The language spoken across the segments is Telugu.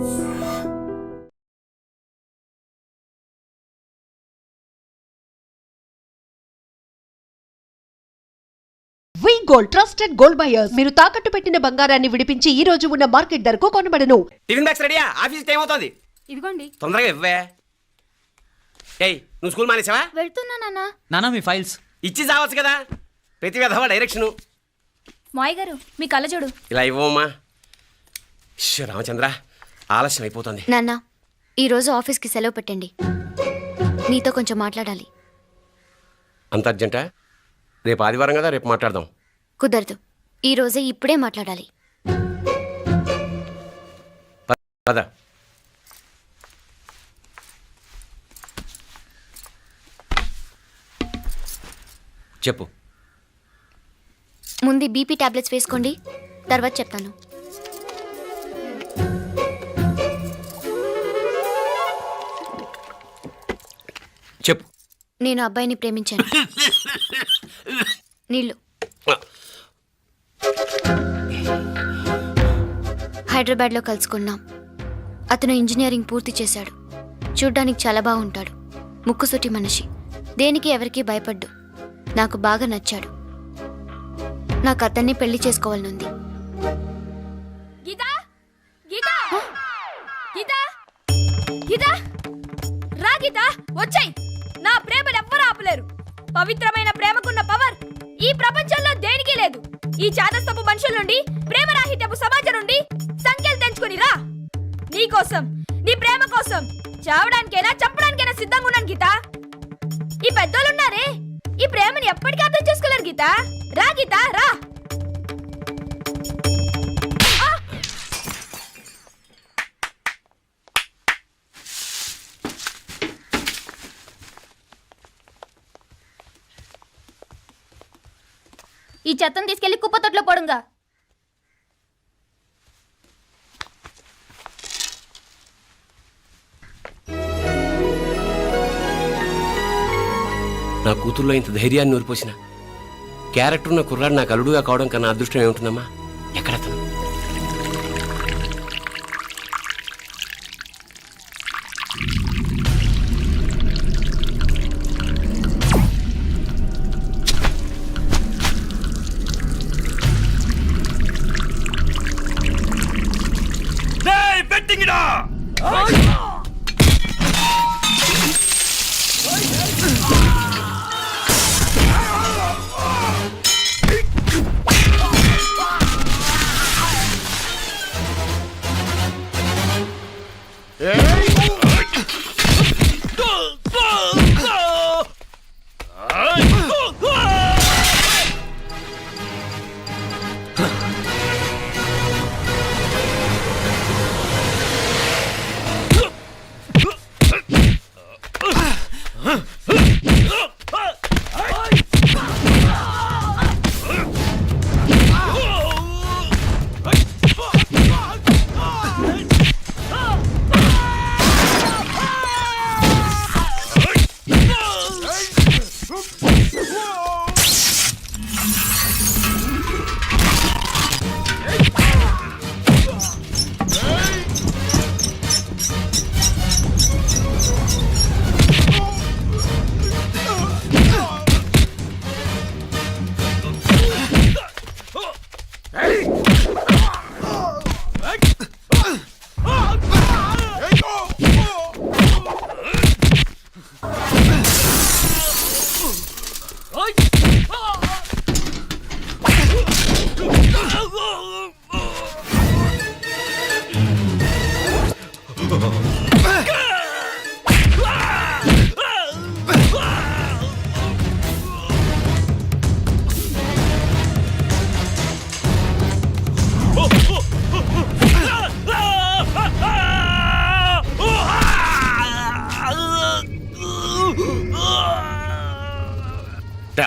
వి గోల్డ్ ట్రస్టెడ్ గోల్డ్ బయర్స్. మీరు తాకట్టు పెట్టిన బంగారాన్ని విడిపించి ఈ రోజు ఉన్న మార్కెట్ ధరకు కొనబడను. టిఫిన్ బ్యాగ్స్ రెడీయా? ఆఫీస్ టైం అవుతుంది. ఇదిగోండి. తొందరగా ఇవ్వే. ఏయ్, నువ్వు స్కూల్ మానేసావా? వెళ్తున్నా నాన్న. నానా మీ ఫైల్స్ ఇచ్చి చావచ్చు కదా. ప్రతి విధవా డైరెక్షను. మాయ్ గారు మీ కళ్ళజోడు ఇలా ఇవ్వమ్మా. రామచంద్ర, ఆలస్యం అయిపోతుంది. నాన్న, ఈరోజు ఆఫీస్కి సెలవు పెట్టండి. నీతో కొంచెం మాట్లాడాలి. అంత అర్జెంటా? రేపు ఆదివారం కదా, రేపు మాట్లాడదాం. కుదరదు, ఈరోజే ఇప్పుడే మాట్లాడాలి. పద. చెప్పు. ముందు బీపీ టాబ్లెట్స్ వేసుకోండి, తర్వాత చెప్తాను. చెప్పు. నేను అబ్బాయిని ప్రేమించాను. నీళ్ళు. హైదరాబాద్లో కలుసుకున్నాం. అతను ఇంజనీరింగ్ పూర్తి చేశాడు. చూడ్డానికి చాలా బాగుంటాడు. ముక్కుసూటి మనిషి. దేనికి ఎవరికీ భయపడ్డు. నాకు బాగా నచ్చాడు. నాకు అతన్ని పెళ్లి చేసుకోవాలనుంది. గీతా, గీతా, గీతా, గీతా, రా గీతా, వచ్చేయ్. నా ప్రేమను ఎవ్వరూ ఆపలేరు. పవిత్రమైన ప్రేమకున్న పవర్ ఈ ప్రపంచంలో దేనికి లేదు. ఈ చాదస్తపు మనుషుల నుండి, ప్రేమరాహిత్యపు సమాజం నుండి సంఖ్యలు తెంచుకుని రా. నీ కోసం, నీ ప్రేమ కోసం చావడానికైనా చంపడానికైనా సిద్ధంగా ఉన్నాను గీతా. ఈ పెద్దోళ్ళున్నారే, ఈ ప్రేమని ఎప్పటికీ అర్థం చేసుకోలేరు గీతా. రా గీతా, రా. ఈ చెత్తను తీసుకెళ్లి కుప్పతొట్లో పోడుగా. నా కూతుర్లో ఇంత ధైర్యాన్ని నూరిపోసిన క్యారెక్టర్ ఉన్న కుర్రాడు నాకు అల్లుడుగా కావడం కన్నా అదృష్టం ఏముంటుందమ్మా? ఎక్కడతను?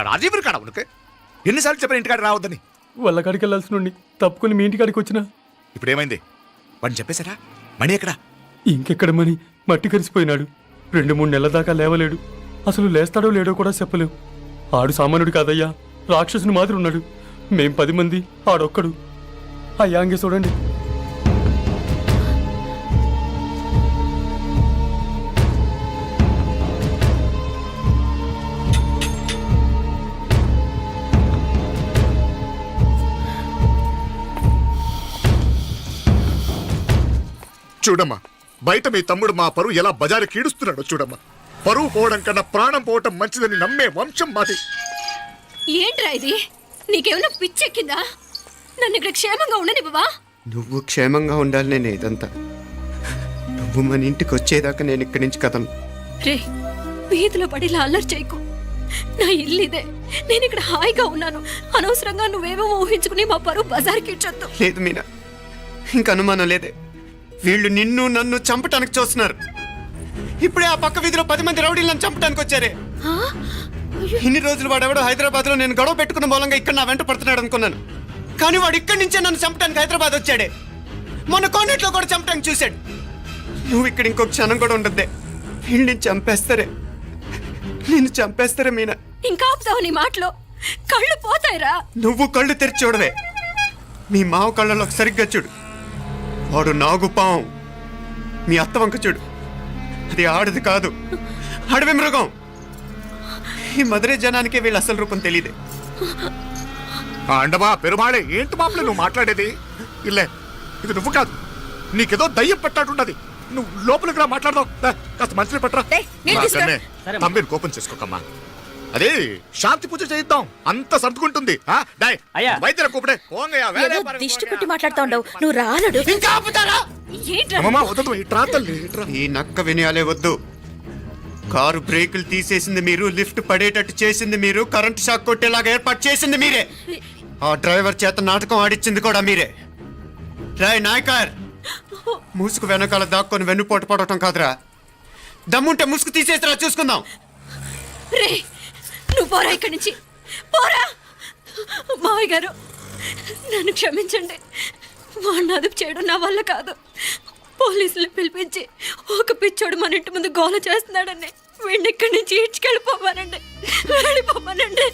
రాజీవులు కాడ ఉనకు ఎన్నిసార్లు చెప్పిన ఇంటికాడ రావద్దని. వాళ్ళ కాడికి వెళ్ళాల్సి నుండి తప్పుకొని మీ ఇంటికాడికి వచ్చినా ఇప్పుడు ఏమైంది? వాడిని చెప్పేశారా? మణి ఎక్కడా? ఇంకెక్కడ మని మట్టి కరిసిపోయినాడు. 2-3 నెలల దాకా లేవలేడు. అసలు లేస్తాడో లేడో కూడా చెప్పలేవు. ఆడు సామాన్యుడు కాదయ్యా, రాక్షసుని మాదిరి ఉన్నాడు. మేం 10 మంది, ఆడొక్కడు. అయ్యాంగే చూడండి. చూడమ్మా, బయట మీ తమ్ముడు మా పరువు ఎలా బజారు కీడుస్తున్నాడో చూడమ్మా. పరువు పోవడం కన్నా ప్రాణం పోవటం మంచిదని నమ్మే వంశం మాది. ఏంట్రా ఇది? నీకేమైనా పిచ్చెక్కిందా? నన్ను ఇక్కడ క్షేమంగా ఉండనివ్వవా? నువ్వు క్షేమంగా ఉండాలి. నేను ఇదంతా నువ్వు మన ఇంటికి వచ్చేదాకా నేను ఇక్కడి నుంచి కదలను. రే, వీధిలో పడి ఇలా అల్లరి చేయకు. నా ఇల్లు ఇదే, నేను ఇక్కడ హాయిగా ఉన్నాను. అనవసరంగా నువ్వేమో ఊహించుకుని మా పరువు బజార్కి ఇచ్చొద్దు. లేదు మీనా, ఇంక అనుమానం లేదే. వీళ్ళు నిన్ను నన్ను చంపటానికి చూస్తున్నారు. ఇప్పుడే ఆ పక్క వీధిలో 10 మంది రౌడీలు నన్ను చంపడానికి వచ్చారే. ఇన్ని రోజులు వాడెవడో హైదరాబాద్ లో నేను గొడవ పెట్టుకున్న మూలంగా ఇక్కడ నా వెంట పడుతున్నాడు అనుకున్నాను. కానీ వాడు ఇక్కడి నుంచే నన్ను చంపడానికి హైదరాబాద్ వచ్చాడే. మొన్న కోనేట్లో కూడా చంపడానికి చూశాడు. నువ్వు ఇక్కడ ఇంకొక క్షణం కూడా ఉండద్దే. వీళ్ళని చంపేస్తారే, నేను చంపేస్తారే మీనా. ఇంకా ఆపుతావు నీ మాటలో? కళ్ళు పోతాయిరా. నువ్వు కళ్ళు తెరిచి చూడవే. మీ మావ కళ్ళలో సరిగ్గా చూడు. వాడు నాగుపాం. మీ అత్త వంక చూడు, అది ఆడది కాదు, అడవి మృగం. ఈ మధురై జనానికే వీళ్ళ అసలు రూపం తెలియదే. అండమా పెరుమాళే, ఏంటి మాపలే నువ్వు మాట్లాడేది? ఇల్లే, ఇది నువ్వు కాదు, నీకేదో దయ్యం పట్టాడున్నది. నువ్వు లోపలికి రా, మాట్లాడదాం. కాస్త మంచిని పట్టరా. తమ్మిని కోపం చేసుకోకమ్మా. అదే శాంతి పూజ చేయిద్దాం, అంత సర్దుకుంటుంది. వైద్యుల కూపడే దిష్టి పెట్టి మాట్లాడుతా ఉండవు. నువ్వు రానడు. ఇంకా ఆపుతారా? వద్దు, ఇట్రా తల్లి, ఇట్రా. ఈ నక్క వినయాలే వద్దు. కారు బ్రేకులు తీసేసింది మీరు, లిఫ్ట్ పడేటట్టు చేసింది మీరు, కరెంట్ షాక్ కొట్టేలాగా ఏర్పాటు చేసింది మీరే. ఆ డ్రైవర్ చేత నాటకం ఆడిచ్చింది కూడా మీరే. రాయ్ నాయకర్, ముసుగు వెనకాల దాక్కొని వెన్నుపోటు పడటం కాదురా. దమ్ముంటే ముసుగు తీసేసిరా, చూసుకుందాం. రే, నువ్వు పోరా ఇక్కడి నుంచి, పోరా. మావయ్య గారు, నన్ను క్షమించండి. వాడిని అదుపు చేయడం నా వల్ల కాదు. పోలీసులు పిలిపించి ఒక పిచ్చోడు మన ఇంటి ముందు గోల చేస్తున్నాడని వీడిని ఇక్కడి నుంచి ఈడ్చుకెళ్ళిపోమానండి, వెళ్ళిపోమానండి.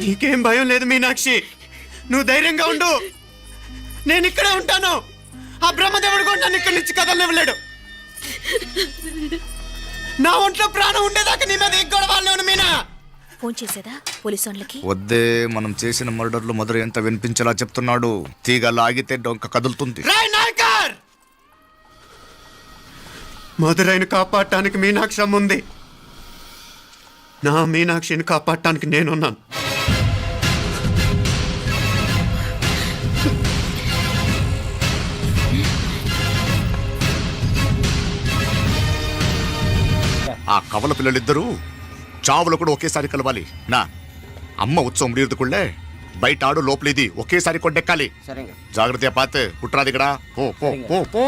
నీకేం భయం లేదు మీనాక్షి, నువ్వు ధైర్యంగా ఉండు. నేను ఇక్కడే ఉంటాను. ఆ బ్రహ్మదేవుడు కూడా నన్ను ఇక్కడి నుంచి కదలనివ్వలేడు. నా ఒంట్లో ప్రాణం ఉండేదాకా నీ మీద గొడవలు మీనా. ఫోన్ చేసేదా పోలీసు వాళ్ళకి? వద్దే, మనం చేసిన మర్డర్లు మధుర ఎంత వినిపించేలా చెప్తున్నాడు. తీగ లాగితే డొంక కదులుతుంది. రాయ్ నాయకర్, మధురైని కాపాడటానికి మీనాక్షి అమ్మ ఉంది. నా మీనాక్షిని కాపాడటానికి నేనున్నాను. ఆ కవల పిల్లలిద్దరూ చావులు కూడా ఒకేసారి కలవాలి. నా అమ్మ ఉత్సవం ముడియదుకుళ్ళే, బయట ఆడు లోపలిది ఒకేసారి కొండెక్కాలి. జాగ్రత్త పాత్ కుట్రాదిగడా. పో పో పో పో.